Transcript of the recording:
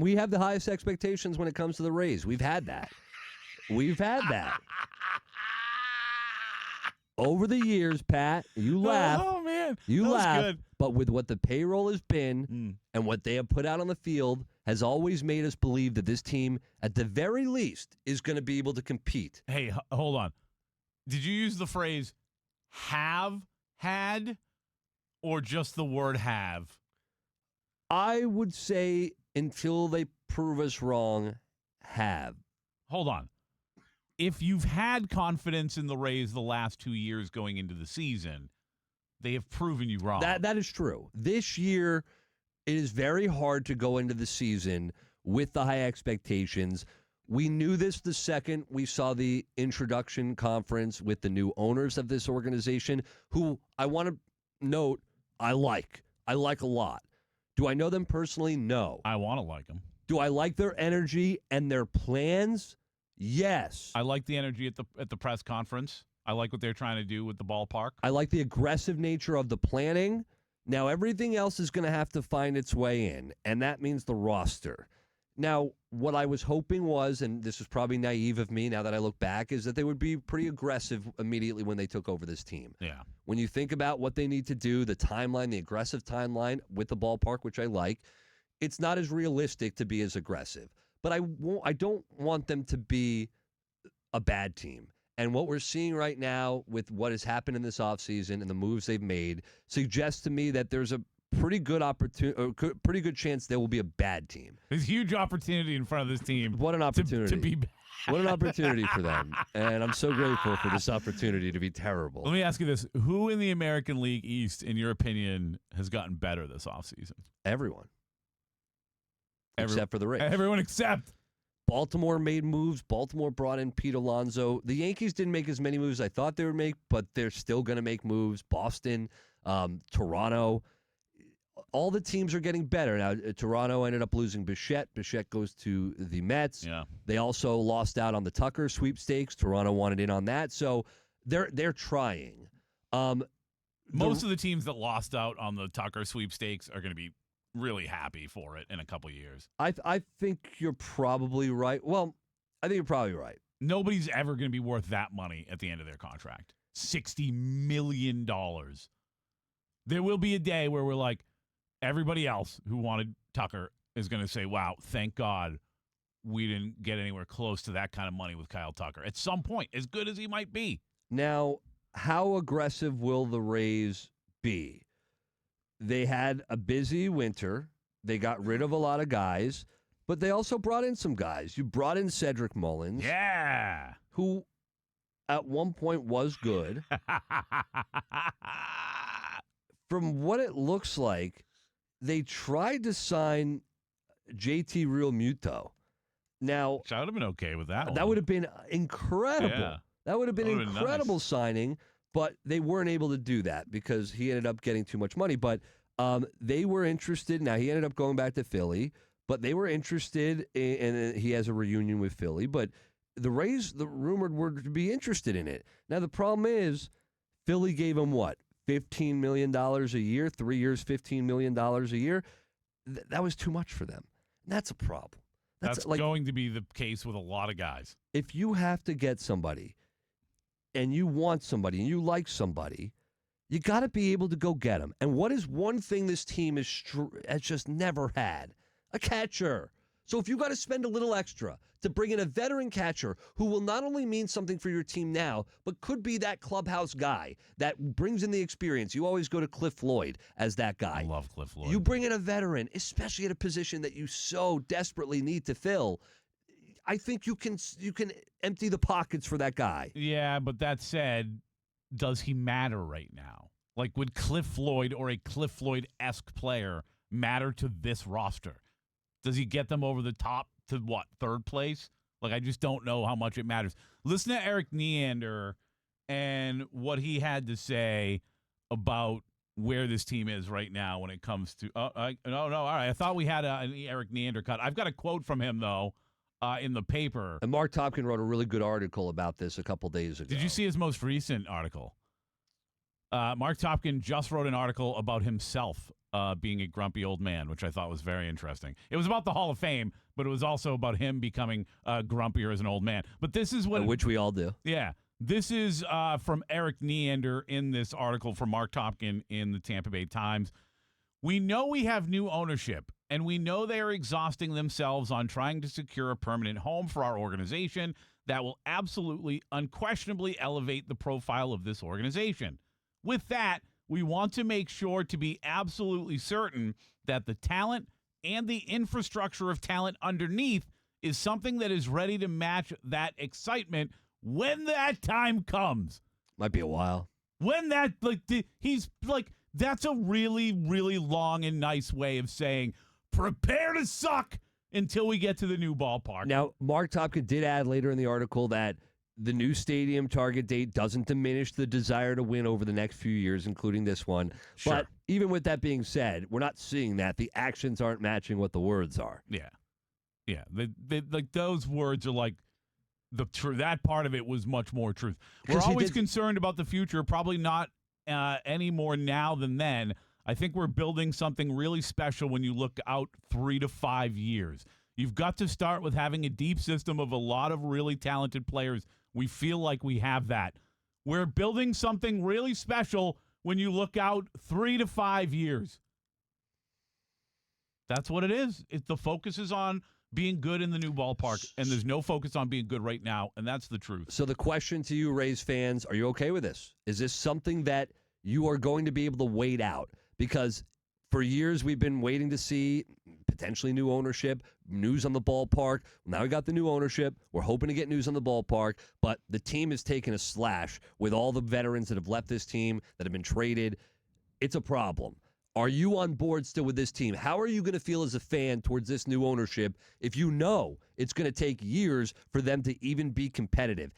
We have the highest expectations when it comes to the Rays. We've had that. We've had that. Over the years, Pat, you laugh. Oh, man. You that laugh. was good. But with what the payroll has been and what they have put out on the field has always made us believe that this team, at the very least, is going to be able to compete. Hey, hold on. Did you use the phrase have had or just the word have? I would say until they prove us wrong, have. Hold on. If you've had confidence in the Rays the last 2 years going into the season, they have proven you wrong. That is true. This year, it is very hard to go into the season with the high expectations. We knew this the second we saw the introduction conference with the new owners of this organization, who I want to note I like. I like a lot. Do I know them personally? No. I want to like them. Do I like their energy and their plans? Yes. I like the energy at the press conference. I like what they're trying to do with the ballpark. I like the aggressive nature of the planning. Now, everything else is going to have to find its way in, and that means the roster. Now, what I was hoping was, and this is probably naive of me now that I look back, is that they would be pretty aggressive immediately when they took over this team. Yeah. When you think about what they need to do, the timeline, the aggressive timeline with the ballpark, which I like, it's not as realistic to be as aggressive. But I don't want them to be a bad team. And what we're seeing right now with what has happened in this offseason and the moves they've made suggests to me that there's a pretty good pretty good chance there will be a bad team. There's huge opportunity in front of this team. What an opportunity. To be bad. What an opportunity for them. And I'm so grateful for this opportunity to be terrible. Let me ask you this. Who in the American League East, in your opinion, has gotten better this offseason? Everyone. Except for the Rays. Everyone except. Baltimore made moves. Baltimore brought in Pete Alonso. The Yankees didn't make as many moves as I thought they would make, but they're still going to make moves. Boston, Toronto. All the teams are getting better. Now, Toronto ended up losing Bichette. Bichette goes to the Mets. Yeah. They also lost out on the Tucker sweepstakes. Toronto wanted in on that. So they're trying. Most of the teams that lost out on the Tucker sweepstakes are going to be really happy for it in a couple years. I think you're probably right. Well, I think you're probably right. Nobody's ever going to be worth that money at the end of their contract. $60 million. There will be a day where we're like, everybody else who wanted Tucker is going to say, wow, thank God we didn't get anywhere close to that kind of money with Kyle Tucker. At some point, as good as he might be. Now, how aggressive will the Rays be? They had a busy winter. They got rid of a lot of guys, but they also brought in some guys. You brought in Cedric Mullins. Yeah. Who at one point was good. From what it looks like, they tried to sign JT Realmuto. Now, I would have been okay with that. That would have been incredible. Yeah. That would have been incredible nice. signing, but they weren't able to do that because he ended up getting too much money. But they were interested. Now, he ended up going back to Philly, but they were interested and he has a reunion with Philly. But the Rays, the rumored were to be interested in it. Now, the problem is Philly gave him what? $15 million a year, 3 years, $15 million a year. That was too much for them. And that's a problem. That's like, going to be the case with a lot of guys. If you have to get somebody and you want somebody and you like somebody, you got to be able to go get them. And what is one thing this team has just never had? A catcher. So if you got to spend a little extra to bring in a veteran catcher who will not only mean something for your team now, but could be that clubhouse guy that brings in the experience. You always go to Cliff Lloyd as that guy. I love Cliff Lloyd. You bring in a veteran, especially at a position that you so desperately need to fill. I think you can empty the pockets for that guy. Yeah, but that said, does he matter right now? Like, would Cliff Lloyd or a Cliff Lloyd-esque player matter to this roster? Does he get them over the top to, what, third place? Like, I just don't know how much it matters. Listen to Eric Neander and what he had to say about where this team is right now when it comes to no, all right. I thought we had an Eric Neander cut. I've got a quote from him, though, in the paper. And Mark Topkin wrote a really good article about this a couple days ago. Did you see his most recent article? Mark Topkin just wrote an article about himself being a grumpy old man, which I thought was very interesting. It was about the Hall of Fame, but it was also about him becoming grumpier as an old man. But this is what... Which we all do. Yeah. This is from Eric Neander in this article from Mark Topkin in the Tampa Bay Times. We know we have new ownership, and we know they are exhausting themselves on trying to secure a permanent home for our organization that will absolutely, unquestionably elevate the profile of this organization. With that, we want to make sure to be absolutely certain that the talent and the infrastructure of talent underneath is something that is ready to match that excitement when that time comes. Might be a while. When that, he's like, that's a really, really long and nice way of saying, prepare to suck until we get to the new ballpark. Now, Mark Topkin did add later in the article that the new stadium target date doesn't diminish the desire to win over the next few years, including this one. Sure. But even with that being said, we're not seeing that. The actions aren't matching what the words are. Yeah. Yeah. Like those words are like the that part of it was much more truth. We're always concerned about the future, probably not any more now than then. I think we're building something really special when you look out 3 to 5 years. You've got to start with having a deep system of a lot of really talented players. We feel like we have that. We're building something really special when you look out 3 to 5 years. That's what it is. The focus is on being good in the new ballpark, and there's no focus on being good right now, and that's the truth. So the question to you, Rays fans, are you okay with this? Is this something that you are going to be able to wait out? Because for years we've been waiting to see potentially new ownership, news on the ballpark. Now we got the new ownership. We're hoping to get news on the ballpark, but the team has taken a slash with all the veterans that have left this team, that have been traded. It's a problem. Are you on board still with this team? How are you going to feel as a fan towards this new ownership if you know it's going to take years for them to even be competitive?